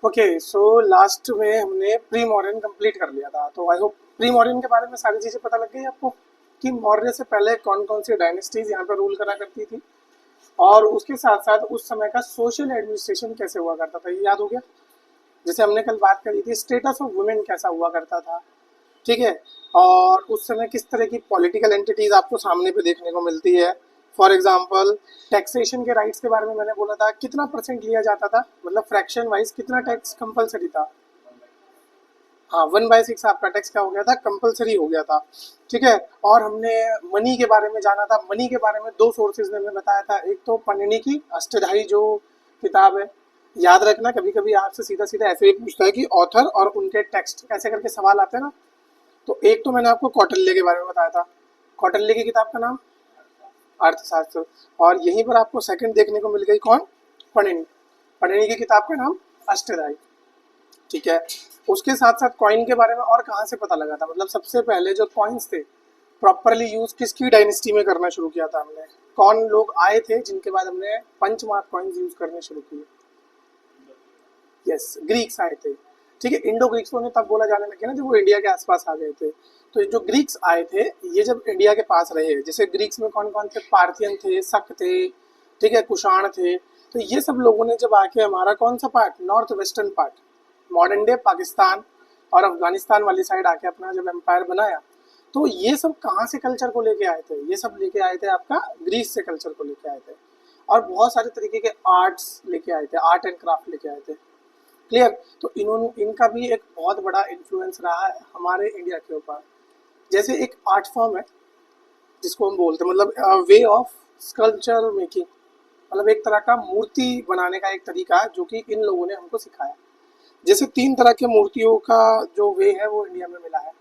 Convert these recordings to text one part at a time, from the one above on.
Okay, so last में हमने pre modern complete कर लिया था, तो आई होप प्री मॉडर्न के बारे में सारी चीज़ें पता लग गई आपको कि मौर्य से पहले कौन कौन सी डायनेस्टीज यहाँ पर रूल करा करती थी, और उसके साथ साथ उस समय का सोशल एडमिनिस्ट्रेशन कैसे हुआ करता था, ये याद हो गया। जैसे हमने कल बात करी थी स्टेटस ऑफ वुमेन कैसा हुआ करता था, ठीक है, और उस समय किस तरह की पॉलिटिकल एंटिटीज आपको सामने पे देखने को मिलती है। फॉर एग्जांपल टैक्सेशन के राइट्स के बारे में मैंने बोला था, कितना परसेंट लिया जाता था, मतलब फ्रैक्शन वाइज कितना टैक्स कंपलसरी था। हाँ, 1/6 आपका टैक्स क्या हो गया था, कंपलसरी हो गया था, ठीक है। और हमने मनी के बारे में जाना था। मनी के बारे में दो सोर्सेज ने हमें बताया था, एक तो पन्निनी की अष्टधाई जो किताब है, याद रखना कभी कभी आपसे सीधा सीधा ऐसे ही पूछता है कि ऑथर और उनके टेक्स्ट ऐसे करके सवाल आते हैं ना। तो एक तो मैंने आपको कौटिल्य के बारे में बताया था, कौटिल्य की किताब का नाम अर्थशास्त्र, और यहीं पर आपको सेकंड देखने को मिल गई कौन, पन्निनी। पन्निनी की किताब का नाम अष्टधाई, ठीक है। उसके साथ साथ कॉइन के बारे में और कहाँ से पता लगा था, मतलब सबसे पहले जो कॉइन्स थे प्रॉपरली यूज किसकी डायनेस्टी में करना शुरू किया था हमने, कौन लोग आए थे जिनके बाद हमने पंचमार्क कॉइन्स यूज करने शुरू किए। यस, ग्रीक्स आए थे, ठीक है। इंडो ग्रीक्स को तब बोला जाने लगे ना जब वो इंडिया के आसपास आ गए थे। तो जो ग्रीक्स आए थे ये जब इंडिया के पास रहे, जैसे ग्रीक्स में कौन कौन थे, पार्थियन थे, शक थे, ठीक है, कुषाण थे। तो ये सब लोगों ने जब आके हमारा कौन सा part, north western part, modern day Pakistan और अफगानिस्तान वाली साइड आके अपना जब एम्पायर बनाया, तो ये सब कहाँ से कल्चर को लेके आए थे, ये सब लेके आए थे आपका ग्रीस से कल्चर को लेके आए थे। और बहुत सारे तरीके के आर्ट्स लेके आए थे, आर्ट एंड क्राफ्ट लेके आए थे, क्लियर। तो इन्होंने, इनका भी एक बहुत बड़ा इन्फ्लुएंस रहा है हमारे इंडिया के ऊपर। जैसे एक आर्ट फॉर्म है जिसको हम बोलते हैं, मतलब वे ऑफ स्कल्पचर मेकिंग, मतलब एक तरह का मूर्ति बनाने का एक तरीका है जो कि इन लोगों ने हमको सिखाया। जैसे तीन तरह के मूर्तियों का जो वे है वो इंडिया में मिला है।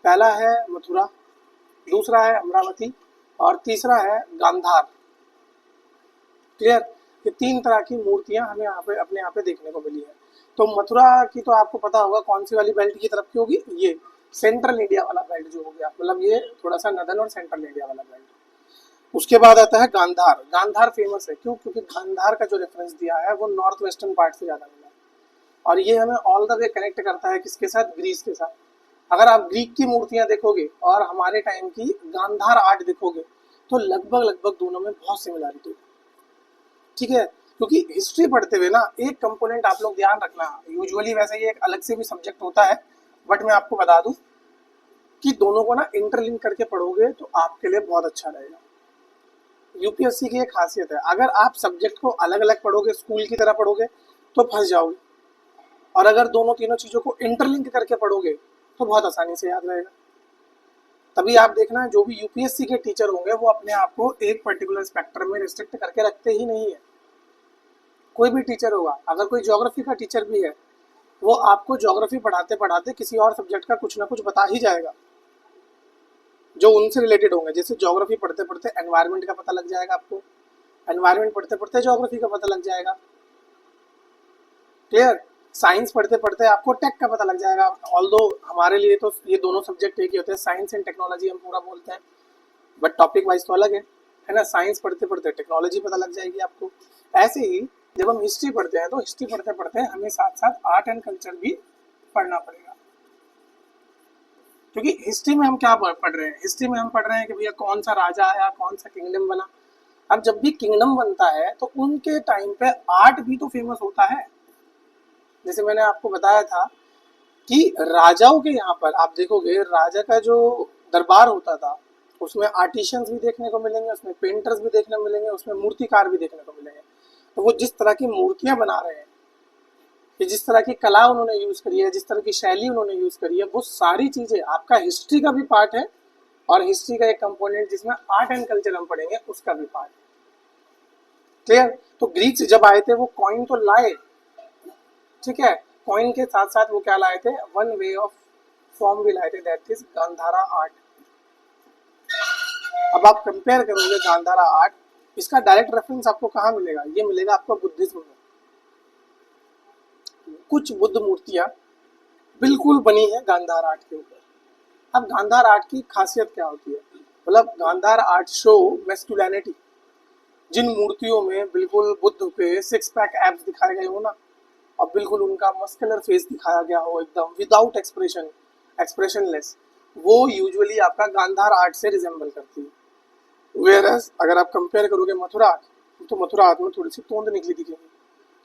पहला है मथुरा, दूसरा है अमरावती, और तीसरा है गांधार, क्लियर। ये तीन तरह की मूर्तियां हमें यहाँ पे अपने यहाँ पे देखने को मिली है। तो मथुरा की तो आपको पता होगा कौन सी वाली बेल्ट की तरफ की होगी, ये सेंट्रल इंडिया वाला बेल्ट जो हो गया, मतलब ये थोड़ा सा नदन और सेंट्रल इंडिया वाला बेल्ट। उसके बाद आता है गांधार। गांधार फेमस है क्यों, क्योंकि गांधार का जो रेफरेंस दिया है वो नॉर्थ वेस्टर्न पार्ट से ज्यादा मिला है, और ये हमें ऑल द वे कनेक्ट करता है किसके साथ, ग्रीस के साथ। अगर आप ग्रीक की मूर्तियां देखोगे और हमारे टाइम की गांधार आर्ट देखोगे तो लगभग लगभग दोनों में बहुत सिमिलरिटी है, ठीक है। क्योंकि हिस्ट्री पढ़ते हुए ना एक कंपोनेंट आप लोग ध्यान रखना, यूजुअली वैसे ये एक अलग से भी सब्जेक्ट होता है, बट मैं आपको बता दूं कि दोनों को ना इंटरलिंक करके पढ़ोगे तो आपके लिए बहुत अच्छा रहेगा। यूपीएससी की एक खासियत है, अगर आप सब्जेक्ट को अलग अलग पढ़ोगे, स्कूल की तरह पढ़ोगे तो फंस जाओगे, और अगर दोनों तीनों चीज़ों को इंटरलिंक करके पढ़ोगे तो बहुत आसानी से याद रहेगा। तभी आप देखना जो भी यूपीएससी के टीचर होंगे वो अपने आप को एक पर्टिकुलर स्पेक्ट्रम में रिस्ट्रिक्ट करके रखते ही नहीं है। कोई भी टीचर होगा, अगर कोई ज्योग्राफी का टीचर भी है, वो आपको ज्योग्राफी पढ़ाते पढ़ाते किसी और सब्जेक्ट का कुछ ना कुछ बता ही जाएगा जो उनसे रिलेटेड होंगे। जैसे ज्योग्राफी पढ़ते पढ़ते एनवायरनमेंट का पता लग जाएगा आपको, एनवायरनमेंट पढ़ते पढ़ते ज्योग्राफी का पता लग जाएगा, क्लियर। साइंस पढ़ते पढ़ते आपको टेक का पता लग जाएगा, ऑल्दो हमारे लिए तो ये दोनों सब्जेक्ट एक ही होते हैं, साइंस एंड टेक्नोलॉजी हम पूरा बोलते हैं, बट टॉपिक वाइज तो अलग है ना। साइंस पढ़ते पढ़ते टेक्नोलॉजी पता लग जाएगी आपको। ऐसे ही जब हम हिस्ट्री पढ़ते हैं तो हिस्ट्री पढ़ते पढ़ते हमें साथ साथ आर्ट एंड कल्चर भी पढ़ना पड़ेगा, क्योंकि हिस्ट्री में हम क्या पढ़ रहे हैं, हिस्ट्री में हम पढ़ रहे हैं कि भैया कौन सा राजा आया, कौन सा किंगडम बना। अब जब भी किंगडम बनता है तो उनके टाइम पे आर्ट भी तो फेमस होता है। जैसे मैंने आपको बताया था कि राजाओं के यहाँ पर आप देखोगे, राजा का जो दरबार होता था उसमें आर्टिशियंस भी देखने को मिलेंगे, उसमें पेंटर्स भी देखने को मिलेंगे, उसमें मूर्तिकार भी देखने को मिलेंगे। तो वो जिस तरह की मूर्तियां बना रहे हैं, कि जिस तरह की कला उन्होंने यूज करी है, जिस तरह की शैली उन्होंने यूज करी है, वो सारी चीजें आपका हिस्ट्री का भी पार्ट है, और हिस्ट्री का एक कंपोनेंट जिसमें आर्ट एंड कल्चर हम पढ़ेंगे उसका भी पार्ट, क्लियर। तो ग्रीक्स जब आए थे वो कॉइन तो लाए, ठीक है, कॉइन के साथ साथ वो क्या लाए थे, वन वे ऑफ फॉर्म भी लाए थे, दैट इज गांधारा आर्ट। अब आप कंपेयर करोगे गांधारा आर्ट, इसका डायरेक्ट रेफरेंस आपको कहाँ मिलेगा, ये मिलेगा आपको बुद्धिज्म में। कुछ बुद्ध मूर्तियां बिल्कुल बनी है गांधार आर्ट के ऊपर। अब गांधार आर्ट की खासियत क्या होती है, मतलब गांधार आर्ट शो मैस्कुलिनिटी। जिन मूर्तियों में बिल्कुल बुद्ध पे सिक्स पैक एब्स दिखाए गए हो ना, और बिल्कुल उनका मस्कुलर फेस दिखाया गया हो एकदम विदाउट एक्सप्रेशन, एक्सप्रेशनलेस, वो यूजुअली आपका गांधार आर्ट से रिजेंबल करती है। वेयरएज अगर आप कंपेयर करोगे मथुरा आर्ट, तो मथुरा आर्ट में थोड़ी सी तोंद निकली दिखेंगी,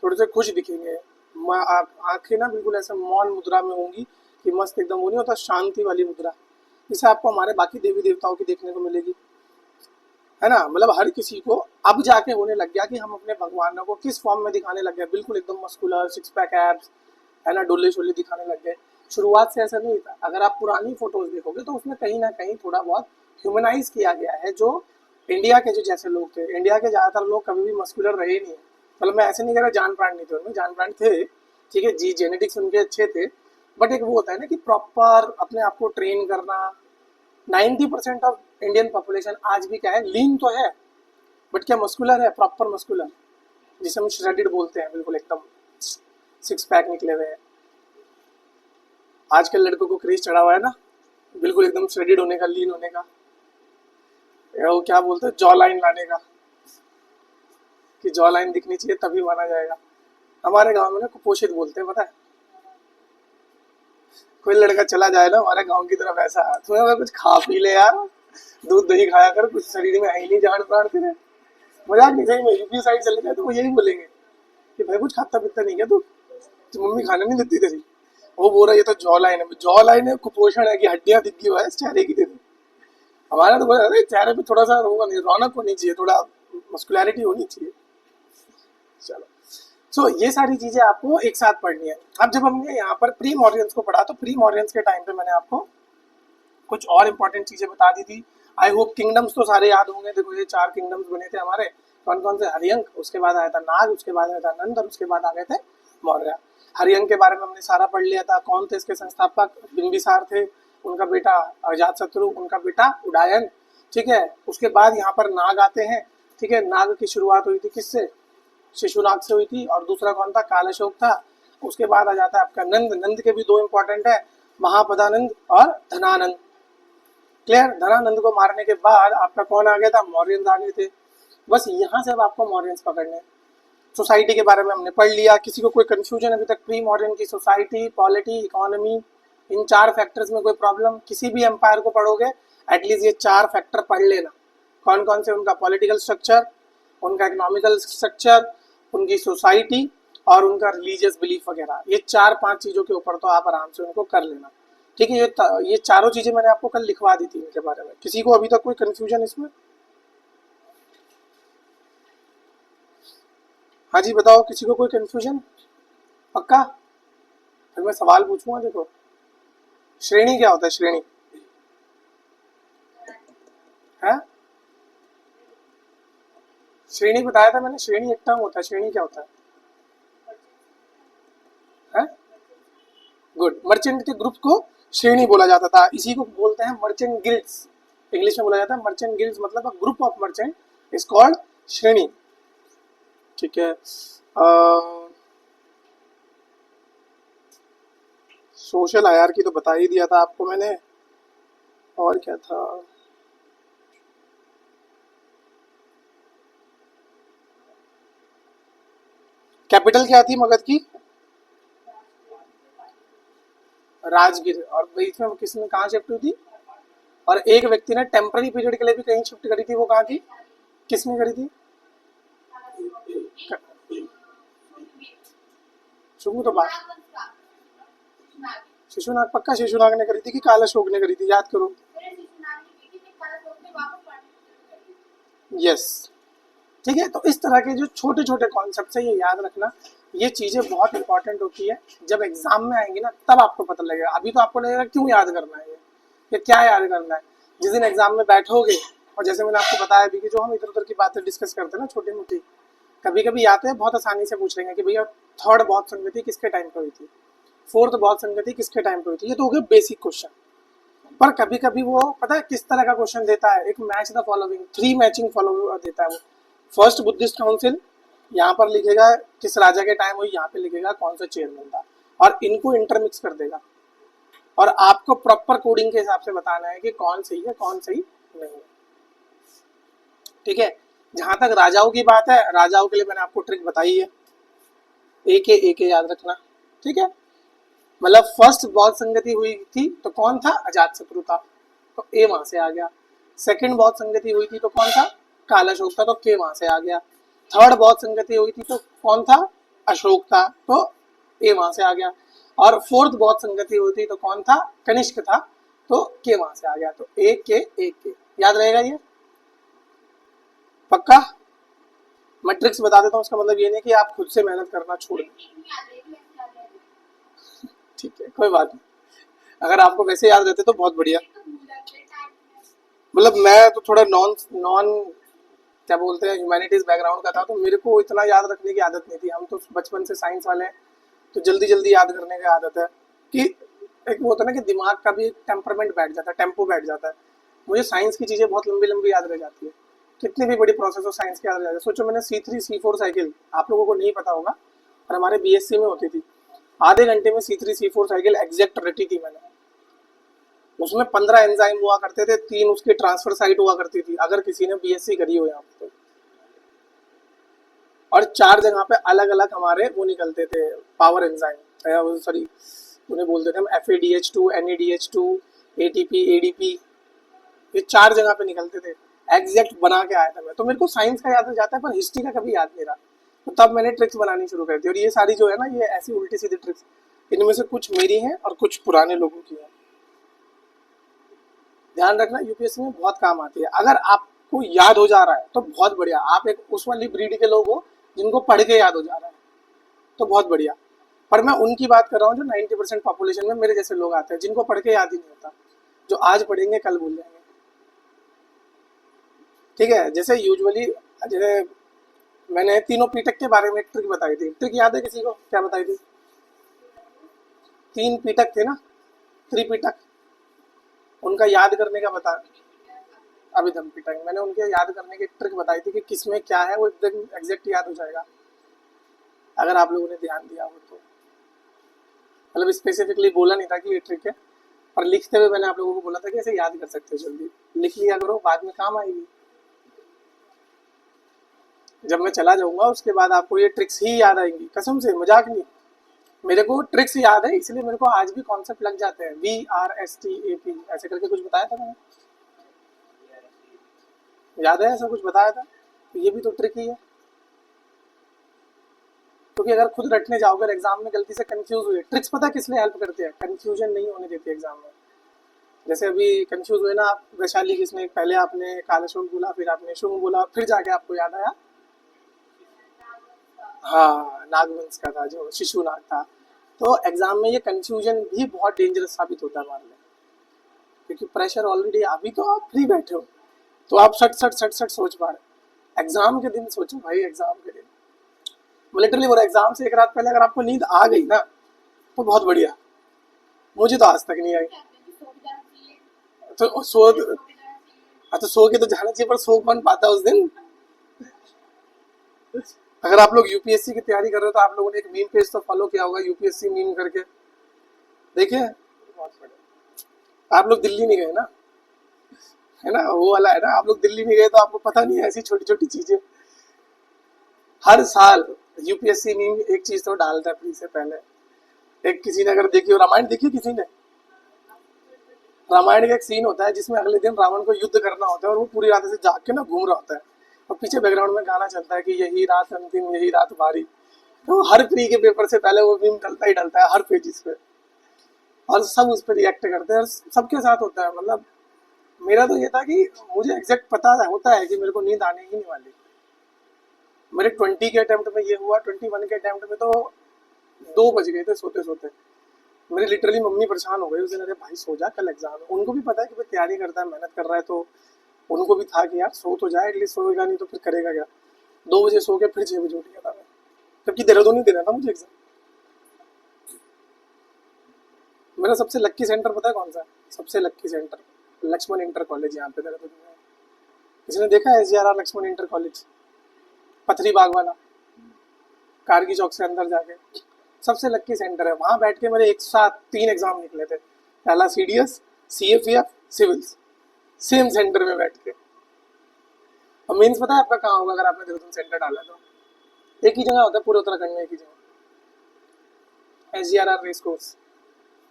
थोड़े से खुश दिखेंगे, आंखें ना बिल्कुल ऐसे मौन मुद्रा में होंगी कि मस्त एकदम, वो नहीं होता शांति वाली मुद्रा, जिसे आपको हमारे बाकी देवी देवताओं की देखने को मिलेगी, है ना। मतलब हर किसी को अब जाके होने लग गया कि हम अपने भगवानों को किस फॉर्म में दिखाने लग गए, बिल्कुल एकदम मस्कुलर, सिक्स पैक एब्स, है ना, डोले शोले दिखाने लग गए। शुरुआत से ऐसा नहीं था। अगर आप पुरानी फोटोज देखोगे तो उसमें कहीं ना कहीं थोड़ा बहुत ह्यूमनाइज किया गया है। जो इंडिया के जो जैसे लोग थे, इंडिया के ज्यादातर लोग कभी भी मस्कुलर रहे नहीं है। मतलब मैं ऐसे नहीं कह रहा जान प्राण नहीं थे उनमें, जान प्राण थे, ठीक है जी, जेनेटिक्स उनके अच्छे थे, बट एक वो होता है ना कि प्रॉपर अपने आप को ट्रेन करना। 90% ऑफ इंडियन पॉपुलेशन आज भी क्या है, लीन तो है, बट क्या मस्कुलर है, प्रॉपर मस्कुलर, जिसे हम श्रेडिड बोलते हैं, बिल्कुल एकदम सिक्स पैक निकले हुए हैं। आजकल लड़कों को क्रेज चढ़ा हुआ है ना, बिल्कुल एकदम श्रेडिड होने का, लीन होने का, वो क्या बोलते हैं, जॉ लाइन लाने का, कि जॉ लाइन दिखनी चाहिए तभी माना जाएगा। हमारे गांव में ना कुपोषित बोलते हैं, पता है। कोई लड़का चला जाए ना हमारे गांव की तरफ, ऐसा तुम्हें अगर कुछ खा पी ले यार, दूध दही खाया कर, कुछ शरीर में है ही नहीं, जान प्राण तेरे। मजाक नहीं, सही में यूपी साइड चले जाए तो वो यही बोलेंगे कि भाई कुछ खाता पीता नहीं क्या तू, तो मम्मी खाने नहीं देती तेरी। वो बोल रहा है ये तो जॉ लाइन है, जॉ लाइन है कुपोषण है कि हड्डियां दिख गई है चेहरे की तेरी। हमारा तो बोला अरे चेहरे पे थोड़ा सा होगा नहीं, रौनक होनी चाहिए, थोड़ा मस्कुलैरिटी होनी चाहिए। चलो, सो ये सारी चीजें आपको एक साथ पढ़नी है। अब जब हमने यहाँ पर प्री मॉडर्न्स को पढ़ा, तो प्री मॉडर्न्स के टाइम पे मैंने आपको कुछ और इंपॉर्टेंट चीजें बता दी थी। आई होप किंगडम्स तो सारे याद होंगे। देखो ये 4 किंगडम्स बने थे हमारे, कौन कौन से, हरियंक, उसके बाद आया था नाग, उसके बाद आया था नंद, और उसके बाद आ गए थे मौर्य। हरियंक के बारे में हमने सारा पढ़ लिया था, कौन थे इसके संस्थापक, बिंबिसार थे, उनका बेटा अजातशत्रु, उनका बेटा उदयन, ठीक है। उसके बाद यहाँ पर नाग आते हैं, ठीक है। नाग की शुरुआत हुई थी किससे, शिशुनाग से हुई थी, और दूसरा कौन था, काल अशोक था। उसके बाद आ जाता है आपका नंद। नंद के भी 2 इंपॉर्टेंट है, महापदानंद और धनानंद। क्लियर। धनानंद को मारने के बाद आपका कौन आ गया था, मौर्यंस आ गए थे। बस यहाँ से अब आपको मौर्यंस पकड़ने हैं। सोसाइटी के बारे में हमने पढ़ लिया। किसी को कोई कंफ्यूजन अभी तक प्री मॉडर्न की सोसाइटी, पॉलिटी, इकोनॉमी, इन 4 फैक्टर्स में कोई प्रॉब्लम, किसी भी एम्पायर को पढ़ोगे एटलीस्ट ये 4 फैक्टर पढ़ लेना। कौन कौन से, उनका पॉलिटिकल स्ट्रक्चर, उनका इकोनॉमिकल स्ट्रक्चर, उनकी सोसाइटी, और उनका रिलीजियस बिलीफ वगैरह। ये 4-5 चीज़ों के ऊपर तो आप आराम से उनको कर लेना, ठीक है। ये चारों चीज़ें मैंने आपको कल लिखवा दी थी इनके बारे में। किसी को अभी तक कोई कंफ्यूजन इसमें? हाँ जी बताओ, किसी को कोई कंफ्यूजन? पक्का? फिर मैं सवाल पूछूंगा। देखो, श्रेणी क्या होता है, श्रेणी है, श्रेणी बताया था मैंने, श्रेणी एक टर्म होता है। श्रेणी क्या होता है? गुड। मर्चेंट के ग्रुप को श्रेणी बोला जाता था। इसी को बोलते हैं मर्चेंट गिल्ड्स, इंग्लिश में बोला जाता है मर्चेंट गिल्ड्स, मतलब a group of merchant is called श्रेणी, ठीक है। सोशल आईआर की तो बता ही दिया था आपको मैंने, और क्या था, कैपिटल क्या थी मगध की, राजगीर, और बीच में किसने कहाँ शिफ्ट हुई थी, और एक व्यक्ति ने टेम्पररी पीरियड के लिए भी कहीं शिफ्ट करी थी, वो कहाँ की, किसने करी थी, शुरू तो बात, शिशुनाग, पक्का शिशुनाग ने करी थी कि काला अशोक ने करी थी, याद करो। यस, ठीक है। तो इस तरह के जो छोटे छोटे कॉन्सेप्ट है ये याद रखना। ये चीजें बहुत इंपॉर्टेंट होती है, जब एग्जाम में आएंगी ना तब आपको पता लगेगा। अभी तो आपको लगेगा क्यों याद करना है ये क्या याद करना है। जिस दिन एग्जाम में बैठोगे, और जैसे मैंने आपको बताया भी कि जो हम इधर उधर की बातें डिस्कस करते हैं ना छोटी मोटी, कभी कभी आते हैं बहुत आसानी से पूछ लेंगे कि भैया थर्ड बहुत संगति किसके टाइम पर हुई थी, फोर्थ बहुत संगति किसके टाइम पर हुई थी। ये तो हो गए बेसिक क्वेश्चन। पर कभी कभी वो पता है किस तरह का क्वेश्चन देता है, एक match the following, 3 matching follow देता है वो। फर्स्ट बुद्धिस्ट काउंसिल, यहाँ पर लिखेगा किस राजा के टाइम हुई, यहाँ पे लिखेगा कौन सा चेयरमैन था, और इनको इंटरमिक्स कर देगा, और आपको प्रॉपर कोडिंग के हिसाब से बताना है कि कौन सही है कौन सही नहीं है, ठीक है। जहां तक राजाओं की बात है, राजाओं के लिए मैंने आपको ट्रिक बताई है, ए के याद रखना, ठीक है। मतलब फर्स्ट बौद्ध संगति हुई थी तो कौन था, अजात शत्रु था, तो ए वहां से आ गया। सेकंड बौद्ध संगति हुई थी तो कौन था, काल अशोक था, तो के वहां से आ गया। थर्ड बौद्ध संगति हुई थी तो कौन था, अशोक था, तो ए वहां से आ गया। और फोर्थ बौद्ध संगति हुई थी तो कौन था, कनिष्क था, तो के वहां से आ गया। तो ए के याद रहेगा ये, पक्का। मैं ट्रिक्स बता देता हूँ, उसका मतलब ये नहीं कि आप खुद से मेहनत करना छोड़ दें, ठीक है, कोई बात नहीं। अगर आपको वैसे याद रहते तो बहुत बढ़िया। मतलब मैं तो थोड़ा नॉन नॉन क्या बोलते हैं, ह्यूमैनिटीज बैकग्राउंड का था, तो मेरे को इतना याद रखने की आदत नहीं थी। हम तो बचपन से साइंस वाले हैं, तो जल्दी जल्दी याद करने की आदत है कि एक वो होता है ना कि दिमाग का भी एक टेम्परमेंट बैठ जाता है, टेम्पो बैठ जाता है। मुझे साइंस की चीज़ें बहुत लंबी लंबी याद रह जाती है, कितनी भी बड़ी प्रोसेस हो साइंस की याद रह जाती है। सोचो मैंने C3 C4 साइकिल, आप लोगों को नहीं पता होगा, और हमारे BSc में होती थी, आधे घंटे में C3 C4 साइकिल एग्जैक्ट रटी थी मैंने। उसमें 15 एंजाइम हुआ करते थे, 3 उसके ट्रांसफर साइट हुआ करती थी, अगर किसी ने BSc करी हो यहाँ पे तो। और 4 जगह पे अलग अलग हमारे वो निकलते थे, पावर एंजाइम, सॉरी उन्हें बोलते थे हम FADH2 NADH2 ATP ADP, ये 4 जगह पे निकलते थे, एग्जैक्ट बना के आया था मैं। तो मेरे को साइंस का याद हो जाता है पर हिस्ट्री का कभी याद नहीं रहा, तो तब मैंने ट्रिक्स बनानी शुरू कर दी। और ये सारी जो है ना, ये ऐसी उल्टी सीधी ट्रिक्स, इनमें से कुछ मेरी हैं और कुछ पुराने लोगों की हैं। ध्यान रखना, यूपीएससी में बहुत काम आती है। अगर आपको याद हो जा रहा है तो बहुत बढ़िया, आप एक उस वाली ब्रीड के लोग हो जिनको पढ़ के याद हो जा रहा है, तो बहुत बढ़िया। पर मैं उनकी बात कर रहा हूँ जो 90% पॉपुलेशन में मेरे जैसे लोग आते हैं, जिनको पढ़ के याद ही नहीं होता, जो आज पढ़ेंगे कल भूल जाएंगे, ठीक है। जैसे यूजुअली, जैसे मैंने तीनों पीटक के बारे में एक ट्रिक बताई थी, ट्रिक याद है किसी को, क्या बताई थी? 3 पीटक थे ना, त्रिपीटक, उनका याद करने का बता, अभिधम पीटक, मैंने उनके याद करने की ट्रिक बताई थी कि किसमें क्या है, वो एकदम एग्जैक्ट याद हो जाएगा अगर आप लोगों ने ध्यान दिया हो तो। मतलब स्पेसिफिकली बोला नहीं था कि ये ट्रिक है, पर लिखते हुए मैंने आप लोगों को बोला था कि ऐसे याद कर सकते हो, जल्दी लिख लिया करो, बाद में काम आएगी। जब मैं चला जाऊंगा उसके बाद आपको ये ट्रिक्स ही याद आएंगी, कसम से, मजाक नहीं। मेरे को ट्रिक्स याद है, इसलिए मेरे को आज भी कॉन्सेप्ट लग जाते हैं। VRSTAP ऐसे करके कुछ बताया था मैंने, याद है ऐसा कुछ बताया था, तो ये भी तो ट्रिक ही है। क्योंकि अगर खुद रटने जाओगे और एग्जाम में गलती से कंफ्यूज हुए, ट्रिक्स पता किस लिए हेल्प करते हैं, कंफ्यूजन नहीं होने देती एग्जाम में। जैसे अभी कंफ्यूज हुए ना आप, वैशाली किसने, पहले आपने कालेश्वर बोला, फिर आपने शुंग बोला, फिर जाके आपको याद आया हाँ नागवंश का था, जो शिशु नाग था। तो एग्जाम में ये कंफ्यूजन भी बहुत डेंजरस साबित होता है हमारे लिए, क्योंकि प्रेशर ऑलरेडी, अभी तो आप फ्री बैठे हो, तो आप सट सट सट सट सोच पा रहे। एग्जाम के दिन सोचो भाई, एग्जाम के दिन लिटरली वो एग्जाम से एक रात पहले अगर आपको नींद आ गई ना, तो बहुत बढ़िया। मुझे तो आज तक नहीं आई। तो सो, तो सो के तो जाना चाहिए, पर सो कौन पाता उस दिन। अगर आप लोग यूपीएससी की तैयारी कर रहे हो तो आप लोगों ने एक मीम पेज तो फॉलो किया होगा, यूपीएससी मीम करके, देखिए। आप लोग दिल्ली नहीं गए ना, है ना, वो वाला है ना, आप लोग दिल्ली नहीं गए तो आपको पता नहीं है ऐसी छोटी छोटी चीजें। हर साल यूपीएससी मीम एक चीज तो डालता है प्री से पहले। एक किसी ने अगर देखी हो, रामायण देखी है किसी ने? रामायण का एक सीन होता है जिसमें अगले दिन रावण को युद्ध करना होता है, और वो पूरी रात ऐसे जाग के ना घूम रहा होता है, और पीछे बैकग्राउंड में गाना चलता है कि यही रात अंतिम, यही रात भारी। तो हर प्री के पेपर से पहले वो मीम डलता ही डलता है हर पेजिस पे, और सब उस पर रिएक्ट करते हैं, और सबके साथ होता है। मतलब मेरा तो ये था कि मुझे एग्जैक्ट पता होता है कि मेरे को नींद आने ही नहीं वाली। मेरे 20 के अटेम्प्ट में ये हुआ, 21 के अटेम्प्ट में तो 2 बज गए थे सोते सोते। मेरी लिटरली मम्मी परेशान हो गई उस दिन, अरे भाई सो जा, कल एग्जाम है। उनको भी पता है कि भाई तैयारी करता है, मेहनत कर रहा है, तो उनको भी था कि यार सो तो जाए एटलीस्ट, सोएगा नहीं तो फिर करेगा क्या। 2 बजे सो के फिर 6 बजे उठ गया था मैं, जबकि देहरादून ही देना था मुझे एग्जाम। मेरा सबसे लक्की सेंटर पता है कौन सा है? सबसे लक्की सेंटर लक्ष्मण इंटर कॉलेज यहाँ पे देहरादून में। किसी ने देखा है SGRR लक्ष्मण इंटर कॉलेज, पथरी बाग वाला, कारगी चौक से अंदर जाके? सबसे लक्की सेंटर है, वहां बैठ के मेरे एक साथ 3 एग्जाम निकले थे, पहला CDS, CFF, civils, same centre में बैठ के। और मेंस पता है आपका कहाँ होगा अगर आपने देहरादून सेंटर डाला तो? एक ही जगह होता है पूरे उत्तराखंड में, एक ही जगह, SGRR रेस कोर्स,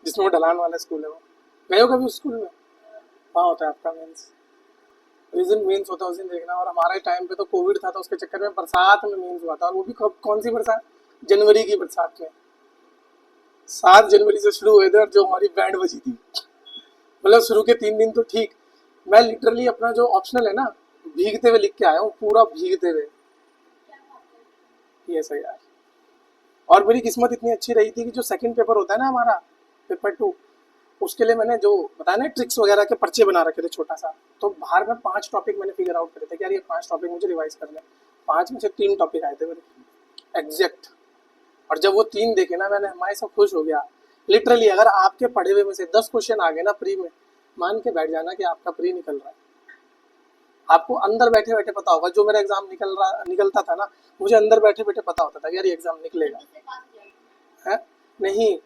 जिसमें वो ढलान वाला स्कूल है, वो गए हो कभी उस स्कूल में? वहाँ होता है आपका मेंस, जिस दिन मेंस होता है उस दिन देखना। और हमारे टाइम पे तो कोविड था, तो उसके चक्कर में बरसात में मेंस हुआ था, और वो भी कब, कौन सी बरसात, जनवरी की बरसात में। 7 जनवरी से शुरू हुए थे, और जो हमारी बैंड बजी थी, मतलब शुरू के 3 दिन तो ठीक। मैं लिटरली अपना जो ऑप्शनल है ना, भीगते हुए लिख के आया हूँ, पूरा भीगते हुए। ये सही यार। और मेरी किस्मत इतनी अच्छी रही थी कि जो सेकंड पेपर होता है ना हमारा, पेपर 2, उसके लिए मैंने जो बताया ना ट्रिक्स वगैरह के पर्चे बना रखे थे छोटा सा। तो बाहर में 5 टॉपिक मैंने फिगर आउट करे थे कि यार ये 5 टॉपिक मुझे रिवाइज करने, 5 में से 3 टॉपिक आए थे मेरे एग्जैक्ट। और जब वो 3 देखे ना मैंने, हमारे सब खुश हो गया। लिटरली अगर आपके पढ़े हुए में से 10 क्वेश्चन आ गए ना प्री में, मान के बैठ जाना कि आपका प्री निकल रहा है। आपको अंदर बैठे बैठे पता होगा, जो मेरा एग्जाम निकलता था ना, मुझे अंदर बैठे बैठे पता होता था कि यार ये एग्जाम निकलेगा है। नहीं,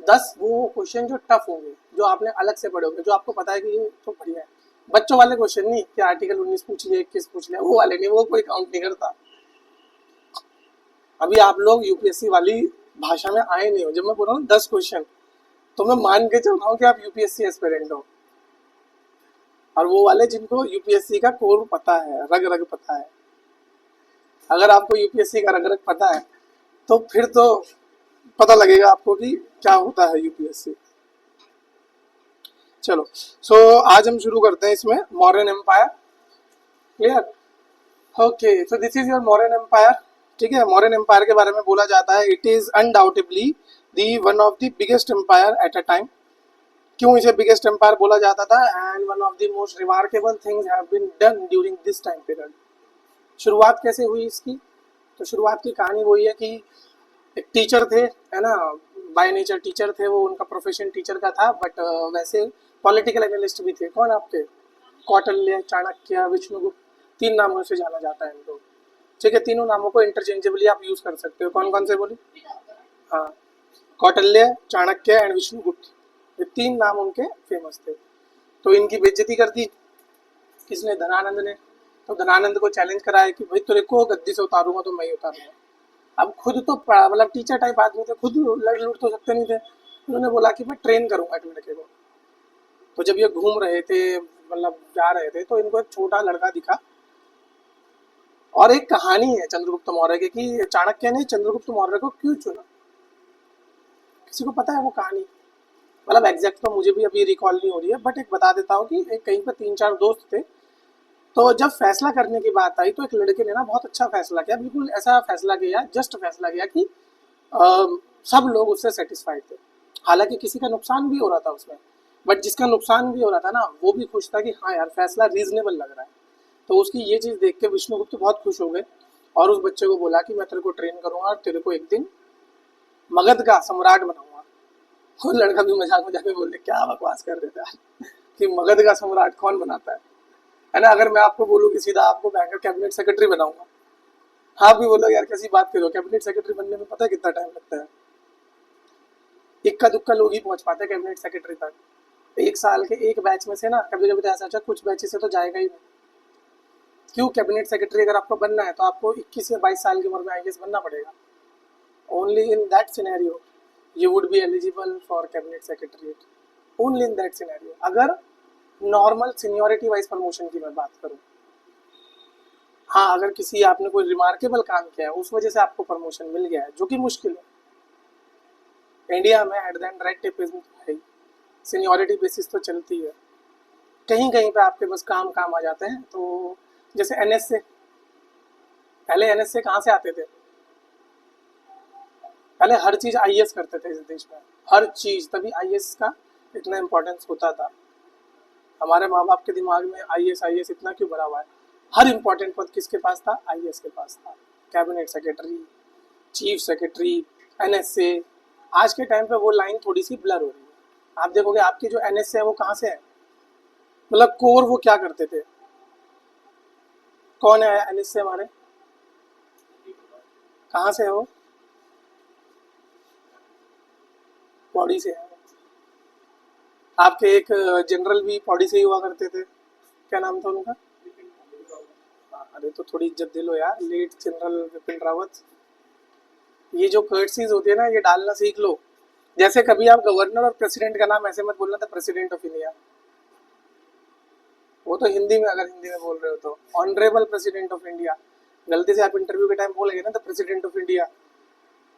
10 वो क्वेश्चन जो टफ होंगे, जो आपने अलग से पढ़े होंगे, जो आपको पता है कि ये तो बढ़िया है। बच्चों वाले क्वेश्चन नहीं कि आर्टिकल 19 पूछ लिया, 21 पूछ लिया, वो वाले नहीं, वो कोई काउंट नहीं करता। अभी आप लोग यूपीएससी वाली भाषा में आए नहीं हो। जब मैं बोल रहा हूँ 10 क्वेश्चन, तो मैं मान के चल रहा हूँ कि आप यूपीएससी एस्पिरेंट हो। और वो वाले जिनको यूपीएससी का कोर पता है, रग रग पता है। अगर आपको यूपीएससी का रग रग पता है, तो फिर तो पता लगेगा आपको कि क्या होता है यूपीएससी। चलो, आज हम शुरू करते हैं इसमें Mauryan empire. Clear? Okay, so this is your Mauryan empire. ठीक है, मौर्यन एम्पायर के बारे में बोला जाता है, it is undoubtedly the one of the biggest empire at a time. क्यों इसे बिगेस्ट एम्पायर बोला जाता था? And one of the most remarkable things have been done during this time period. शुरुआत कैसे हुई इसकी? तो शुरुआत की कहानी वही है कि एक टीचर थे, है ना, बाय नेचर टीचर थे वो, उनका प्रोफेशन टीचर का था, बट वैसे पॉलिटिकल एनालिस्ट भी थे। कौन आपके? कौटिल्य, चाणक्य, विष्णुगुप्त, 3 नामों से जाना जाता है इनको। ठीक है, तीनों नामों को इंटरचेंजेबली आप यूज कर सकते हो। कौन कौन से बोले? हाँ, कौटिल्य, चाणक्य एंड विष्णुगुप्त, ये 3 नाम उनके फेमस थे। तो इनकी बेइज्जती कर दी किसने? धनानंद ने। तो धनानंद को चैलेंज कराया कि भाई तेरे को गद्दी से उतारूंगा तो मैं ही उतारूंगा। अब खुद तो मतलब टीचर टाइप आदमी थे, खुद लड़ लुड़ तो सकते नहीं थे। उन्होंने बोला कि मैं ट्रेन करूंगा एक लड़के को। तो जब ये घूम रहे थे, मतलब जा रहे थे, तो इनको एक छोटा लड़का दिखा। और एक कहानी है चंद्रगुप्त मौर्य की कि चाणक्य ने चंद्रगुप्त मौर्य को क्यों चुना। किसी को पता है वो कहानी? मतलब एग्जैक्ट तो मुझे भी अभी रिकॉल नहीं हो रही है, बट एक बता देता हूँ कि एक कहीं पर 3-4 दोस्त थे। तो जब फैसला करने की बात आई, तो एक लड़के ने ना बहुत अच्छा फैसला किया, बिल्कुल ऐसा फैसला किया, जस्ट फैसला किया कि सब लोग उससे सेटिस्फाइड थे। हालांकि किसी का नुकसान भी हो रहा था उसमें, बट जिसका नुकसान भी हो रहा था ना, वो भी खुश था कि हाँ यार फैसला रीजनेबल लग रहा है। तो उसकी ये चीज़ देख के विष्णुगुप्त बहुत खुश हो गए, और उस बच्चे को बोला कि मैं तेरे को ट्रेन करूंगा और तेरे को एक दिन मगध का सम्राट बनाऊंगा। वो लड़का भी मजाक मजाक में बोले क्या बकवास कर रहे थे यार, कि मगध का सम्राट कौन बनाता है ना। अगर मैं आपको बोलूँ कि सीधा आपको बैंकर कैबिनेट सेक्रेटरी बनाऊंगा, आप भी बोलोगे यार कैसी बात करो, कैबिनेट सेक्रेटरी बनने में पता है कितना टाइम लगता है? इक्का दुक्का लोग ही पहुंच पाते हैं कैबिनेट सेक्रेटरी तक। 1 साल के एक बैच में से ना, कभी कभी तो ऐसा अच्छा कुछ बैच से तो जाएगा ही नहीं। क्यों? कैबिनेट सेक्रेटरी अगर आपको बनना है तो आपको 21 या 22 साल की उम्र में आईएएस बनना पड़ेगा। Only in that scenario you would be eligible for cabinet secretariat. Only in that scenario, अगर नॉर्मल सीनियोरिटी वाइज प्रमोशन की मैं बात करूं। हाँ, अगर किसी आपने कोई रिमार्केबल काम किया है, उस वजह से आपको प्रमोशन मिल गया है, जो कि मुश्किल है इंडिया में। At the end red tapism है, सीनियोरिटी बेसिस तो चलती है। कहीं कहीं पे आपके बस काम काम आ जाते हैं। तो जैसे एनएस से, पहले एनएस से कहाँ से आते थे? पहले हर चीज़ आईएएस करते थे इस देश में, हर चीज़। तभी आईएएस का इतना इम्पोर्टेंस होता था। हमारे माँ बाप के दिमाग में आईएएस आईएएस इतना क्यों भरा हुआ है? हर इम्पोर्टेंट पद किसके पास था? आईएएस के पास था। Cabinet secretary, chief secretary, NSA. आज के टाइम पे वो लाइन थोड़ी सी ब्लर हो रही है। आप देखोगे आपके जो एनएसए है वो कहाँ से है, मतलब कोर वो क्या करते थे? कौन है एनएसए हमारे? कहाँ से है वो? पौड़ी से है। आपके एक जनरल भी पौड़ी से ही हुआ करते थे, क्या नाम था उनका? अरे तो थोड़ी इज्जत दे लो यार, लेट जनरल विपिन रावत। ये जो कर्टसीज होती है ना, ये डालना सीख लो। जैसे कभी आप गवर्नर और प्रेसिडेंट का नाम ऐसे मत बोलना था, प्रेसिडेंट ऑफ इंडिया। वो तो हिंदी में, अगर हिंदी में बोल रहे हो तो ऑनरेबल प्रेसिडेंट ऑफ इंडिया। गलती से आप इंटरव्यू के टाइम बोलेंगे ना द प्रेसिडेंट ऑफ इंडिया,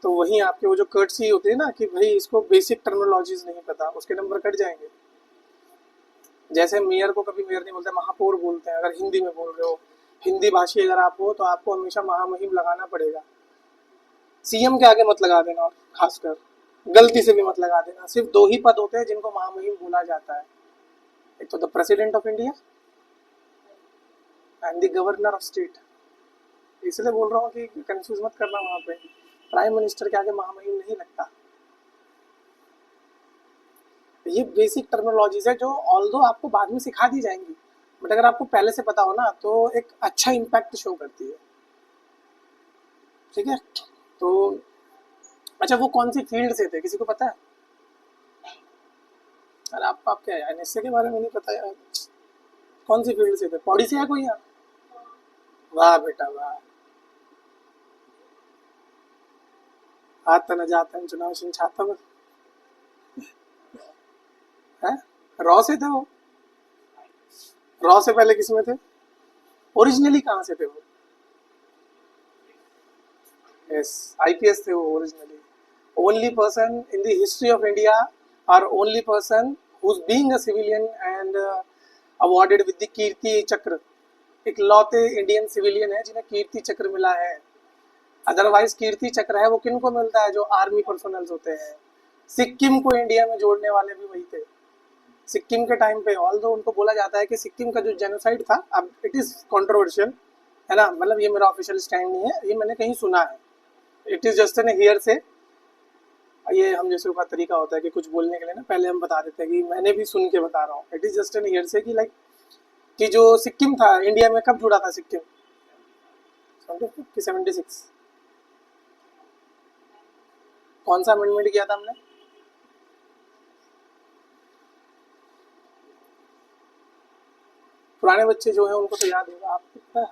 तो वहीं आपके वो जो कर्टसी होती है ना कि भाई इसको बेसिक टर्मिनोलॉजीज नहीं पता, उसके नंबर कट जाएंगे। जैसे मेयर को कभी मेयर नहीं बोलते, महापौर बोलते हैं अगर हिंदी में बोल रहे हो। हिंदी भाषी अगर आप हो तो आपको हमेशा महामहिम लगाना पड़ेगा। सीएम के आगे मत लगा देना, और खासकर गलती से भी मत लगा देना। सिर्फ दो ही पद होते हैं जिनको महामहिम बोला जाता है, एक तो the president of India and the governor of state. इसलिए बोल रहा हूँ कि कंफ्यूज मत करना, वहाँ पे प्राइम मिनिस्टर के आगे महामहिम नहीं लगता। ये बेसिक टर्मिनोलॉजीज है जो ऑल्दो आपको बाद में सिखा दी जाएंगी, बट अगर आपको पहले से पता हो ना तो एक अच्छा इम्पैक्ट शो करती है। ठीक है, तो अच्छा वो कौन सी फील्ड से थे, किसी को पता है? अरे आप क्या एनएसए के बारे में नहीं पता यार? कौन सी फील्ड से थे? पौड़ी से है कोई यहाँ? वाह बेटा वाह, आता न जाता चुनाव छाता में है। रॉ से थे वो? रॉ से पहले किस में थे? ओरिजिनली कहाँ से थे वो? यस, आईपीएस थे वो originally. Only person in the history of India और only person who is being a civilian and awarded with the Kirti Chakra. इकलौते इंडियन सिविलियन है जिन्हें कीर्ति चक्र मिला है। अदरवाइज कीर्ति चक्र है वो किन को मिलता है? जो आर्मी पर्सनल्स होते हैं। सिक्किम को इंडिया में जोड़ने वाले भी वही थे। सिक्किम के टाइम पे ऑल्दो उनको बोला जाता है कि सिक्किम का जो जेनोसाइड था, अब इट इज कंट्रोवर्शियल है ना, मतलब ये मेरा ऑफिशियल स्टैंड नहीं है, ये मैंने कहीं सुना है, it is just an here से। ये हम जैसे का तरीका होता है कि कुछ बोलने के लिए ना पहले हम बता देते हैं कि मैंने भी सुन के बता रहा हूँ। It is just an here से कि लाइक कि जो सिक्किम था इंडिया में कब जुड़ा था सिक्किम? 76। कौन सा अमेंडमेंट किया था हमने? पुराने बच्चे जो हैं उनको तो याद होगा, आपको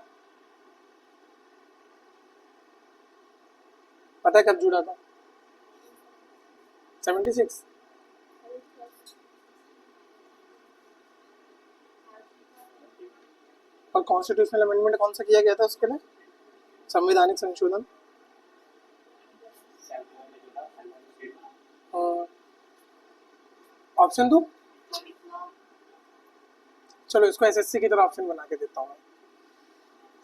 पता है कब जुड़ा था? 76। और कॉन्स्टिट्यूशनल अमेंडमेंट कौन सा किया गया था उसके लिए? संवैधानिक संशोधन। ऑप्शन दो, चलो इसको एसएससी की तरह ऑप्शन बना के देता हूँ।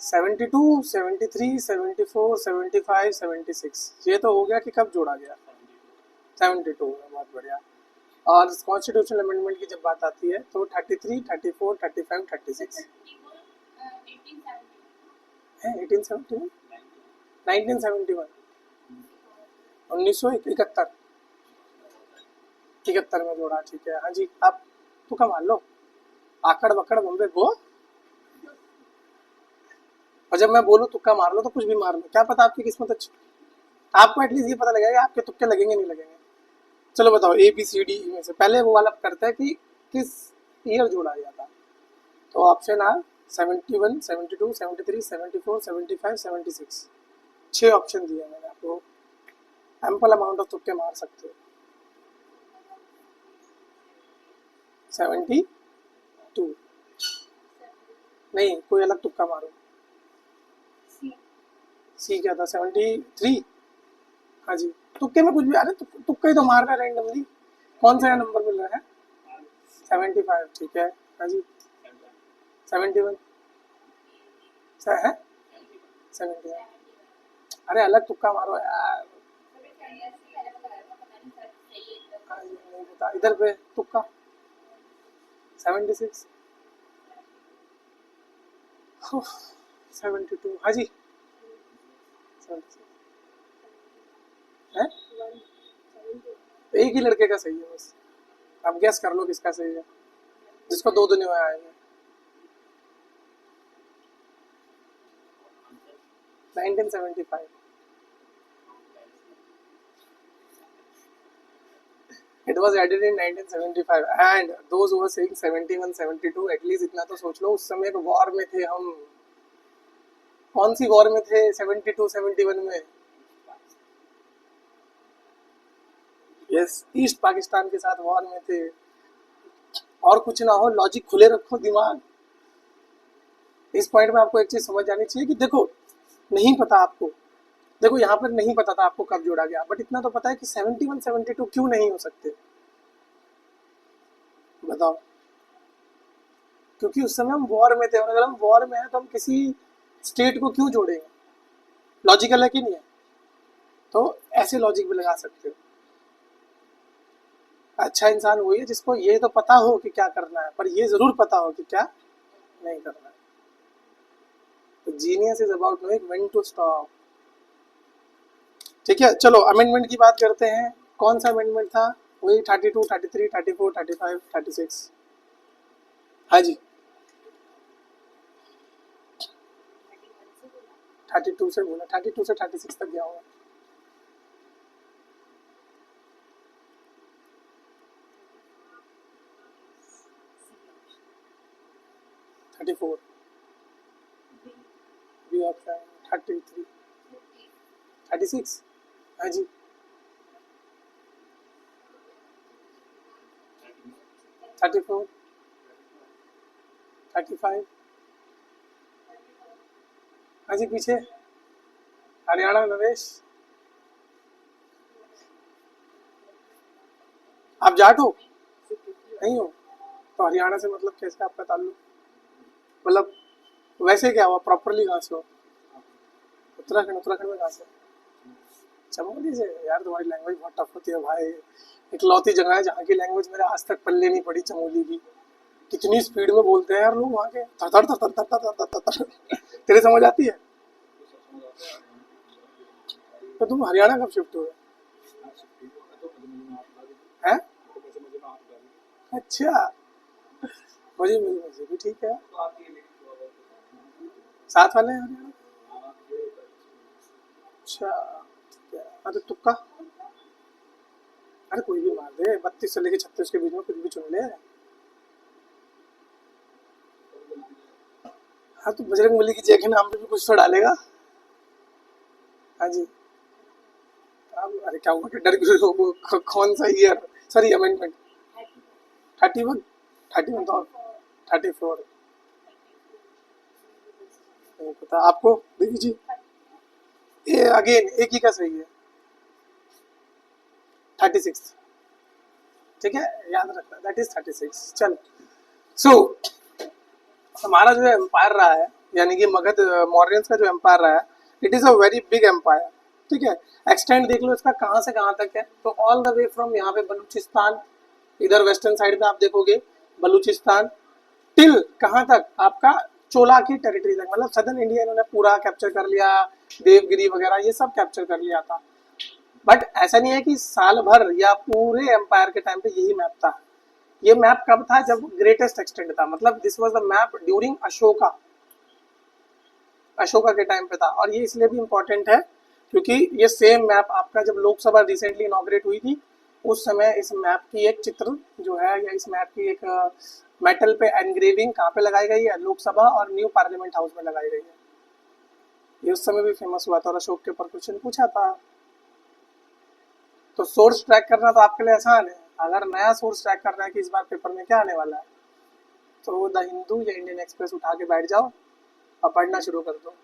72, 73, 74, 75, 76, ये तो हो गया कि कब जोड़ा गया? 72 में, बहुत बढ़िया। और कॉन्स्टिट्यूशनल अमेंडमेंट की जब बात आती है तो 33, 34, 35, 36 है। 1871, 1971, 1971 में जोड़ा। ठीक है, हाँ जी, आप तो कम मान लो, आकड़ बकड़ बम्बे गो। और जब मैं बोलूँ तुक्का मार लो तो कुछ भी मार लो, क्या पता आपकी किस्मत अच्छी। आपको एटलीस्ट ये पता लगेगा आपके तुक्के लगेंगे नहीं लगेंगे। चलो बताओ, ए बी सी डी में से पहले वो वाला करता है कि किस ईयर जोड़ा गया था। तो ऑप्शन आर 71, 72, 73, 74, 75, 76। 6 ऑप्शन दिए मैंने आपको, एम्पल अमाउंट ऑफ तुक्के मार सकते हो। 72 नहीं, कोई अलग तुक्का मारो। सी क्या था? 73। हाँ जी, तुक्के में कुछ भी, अरे तुक्का ही तो मार रहा है रैंडमली, कौन सा नंबर मिल रहा है? 75, ठीक है। हाँ जी, 71 है, 71। अरे अलग तुक्का मारो यार। हाँ जी, नहीं पता, इधर पे तुक्का 76, 72। हाँ जी, 76 है। एक ही लड़के का सही है बस, अब गैस कर लो किसका सही है, जिसको 2 दुनिया में आएंगे। 1975। It was added in 1975 and those who were saying 71, 72, at least इतना तो सोच लो उस समय एक वॉर में थे हम। कौन सी वॉर में थे 72, 71 में? यस, ईस्ट पाकिस्तान के साथ वॉर में थे। और कुछ ना हो, लॉजिक खुले रखो दिमाग। इस पॉइंट में आपको एक चीज समझ जानी चाहिए कि देखो, नहीं पता आपको, देखो यहाँ पर नहीं पता था आपको कब जोड़ा गया, बट इतना तो पता है कि 71 72 क्यों नहीं हो सकते, बताओ। क्योंकि उस समय हम वॉर में थे, और अगर हम वॉर में हैं तो हम किसी स्टेट को क्यों जोड़ेंगे? लॉजिकल है कि नहीं है? तो ऐसे लॉजिक भी लगा सकते हो। अच्छा इंसान वही है जिसको ये तो पता हो कि क्या करना है, पर ये जरूर पता हो कि क्या नहीं करना है। तो genius is about knowing when to stop. ठीक है, चलो अमेंडमेंट की बात करते हैं। कौन सा अमेंडमेंट था? वही 32, 33, 34, 35, 36। हाँ जी, 32 से बोला, 32 से 36 तक गया होगा। 34 बी ऑप्शन, 33, 36। हाँ जी, 34, 35। हाँ जी, पीछे हरियाणा नरेश। आप जाट हो? नहीं हो? तो हरियाणा से मतलब कैसे आपका ताल्लुक? मतलब वैसे क्या हुआ, प्रॉपरली कहाँ से हो? उत्तराखंड? उत्तराखंड में कहाँ से? चमोली से? यार तुम्हारी लैंग्वेज बहुत टफ होती है भाई। इकलौती जगह है जहाँ की लैंग्वेज मेरे आज तक पल्ले नहीं पड़ी, चमोली की। कितनी स्पीड में बोलते हैं यार लोग वहाँ के, थर थर थर थर थर थर थर थर। तेरे समझ आती है? तो तुम हरियाणा कब शिफ्ट हुए हैं? अच्छा, मुझे भी ठीक है। साथ वाले हैं हरियाणा? अच्छा, ठीक है। हाँ तो तुक्का, अरे कोई भी मार दे, 32 से लेके 36 के बीच में कुछ भी चुन ले। हाँ तो बजरंग बली की जय के नाम पे भी कुछ तो डालेगा। हाँ जी। अब अरे क्या हुआ कि डर गए हो? कौन सा ईयर, सॉरी अमेंडमेंट? 31, 31 तो 34 नहीं पता आपको, देवी जी? ये अगेन एक ही का सही है, 36। ठीक है, याद रखना, दैट इज 36। चल, सो हमारा जो एम्पायर रहा है, यानी कि मगध मौर्यंस का जो एम्पायर रहा है, it is a very big empire. ठीक है, एक्सटेंड देख लो इसका कहाँ से कहाँ तक है, तो ऑल द वे फ्रॉम यहाँ पे बलूचिस्तान, इधर वेस्टर्न साइड पे आप देखोगे बलूचिस्तान, टिल कहाँ तक आपका, चोला की टेरिटरी तक, मतलब सदर्न इंडिया इन्होंने पूरा कैप्चर कर लिया, देवगिरी वगैरह ये सब कैप्चर कर लिया था। बट ऐसा नहीं है कि साल भर या पूरे एम्पायर के टाइम पे यही मैप था। ये मैप कब था? जब ग्रेटेस्ट एक्सटेंड था, मतलब this was the map during Ashoka, Ashoka के टाइम पे था। और ये इसलिए भी इम्पोर्टेंट है क्योंकि ये सेम मैप आपका जब लोकसभा रिसेंटली इनॉग्रेट हुई थी, उस समय इस मैप की एक चित्र जो है, या इस मैप की एक मेटल पे एनग्रेविंग कहाँ पे लगाई गई है? लोकसभा और न्यू पार्लियामेंट हाउस में लगाई गई है। ये उस समय भी फेमस हुआ था और अशोक के ऊपर क्वेश्चन पूछा था। तो सोर्स ट्रैक करना तो आपके लिए आसान है। अगर नया सोर्स ट्रैक करना है कि इस बार पेपर में क्या आने वाला है, तो द हिंदू या इंडियन एक्सप्रेस उठा के बैठ जाओ और पढ़ना शुरू कर दो।